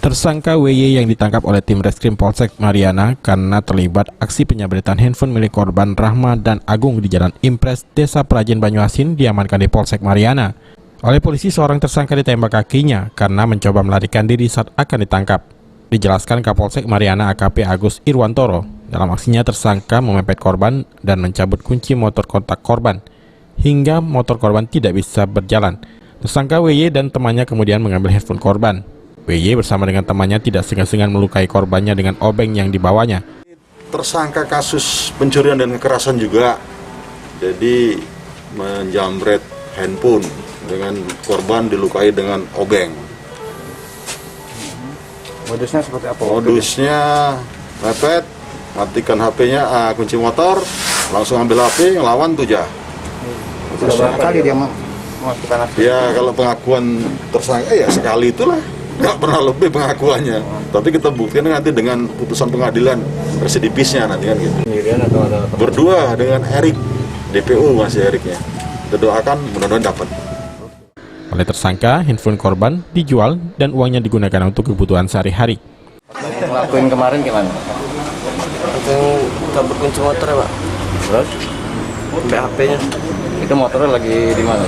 Tersangka WY yang ditangkap oleh tim Reskrim Polsek Mariana karena terlibat aksi penjamretan handphone milik korban Rahma dan Agung di Jalan Impres, Desa Prajen, Banyuasin diamankan di Polsek Mariana. Oleh polisi, seorang tersangka ditembak kakinya karena mencoba melarikan diri saat akan ditangkap. Dijelaskan Kapolsek Mariana AKP Agus Irwantoro, dalam aksinya tersangka memepet korban dan mencabut kunci motor kontak korban, hingga motor korban tidak bisa berjalan. Tersangka WY dan temannya kemudian mengambil handphone korban. WY bersama dengan temannya tidak segan-segan melukai korbannya dengan obeng yang dibawanya. Tersangka kasus pencurian dan kekerasan juga, jadi menjamret handphone dengan korban dilukai dengan obeng. Modusnya seperti apa? Modusnya mepet, matikan HP-nya, kunci motor, langsung ambil HP, ngelawan tuh jah. Berapa kali dia melakukan aksi? Ya kalau pengakuan tersangka ya sekali itulah. Nggak pernah lebih pengakuannya, tapi kita buktikan nanti dengan putusan pengadilan residivisnya nanti kan gitu. Sendirian atau ada teman? Berdua dengan Erik, DPO masih Eriknya. Kita doakan mudah-mudahan dapat. Oleh tersangka, handphone korban dijual dan uangnya digunakan untuk kebutuhan sehari-hari. Ngelakuin kemarin gimana? Langsung cabut kunci motor ya Pak, Terus? sampai HP-nya Itu motornya lagi di mana?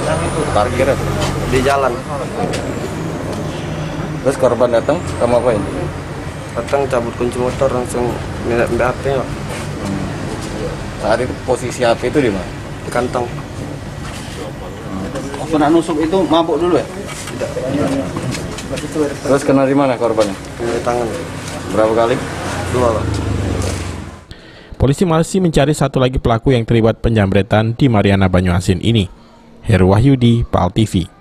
Parkir atau? di jalan. Terus korban datang, kamu apain? Datang cabut kunci motor langsung minta HP-nya Pak, Saat itu posisi HP itu di mana? di kantong. Pernah nusuk itu mabuk dulu ya? Terus kena di mana korbannya? Kena di tangan. Berapa kali? 2 Pak. Polisi masih mencari satu lagi pelaku yang terlibat penjamretan di Mariana Banyuasin ini. Heru Wahyudi, PAL TV.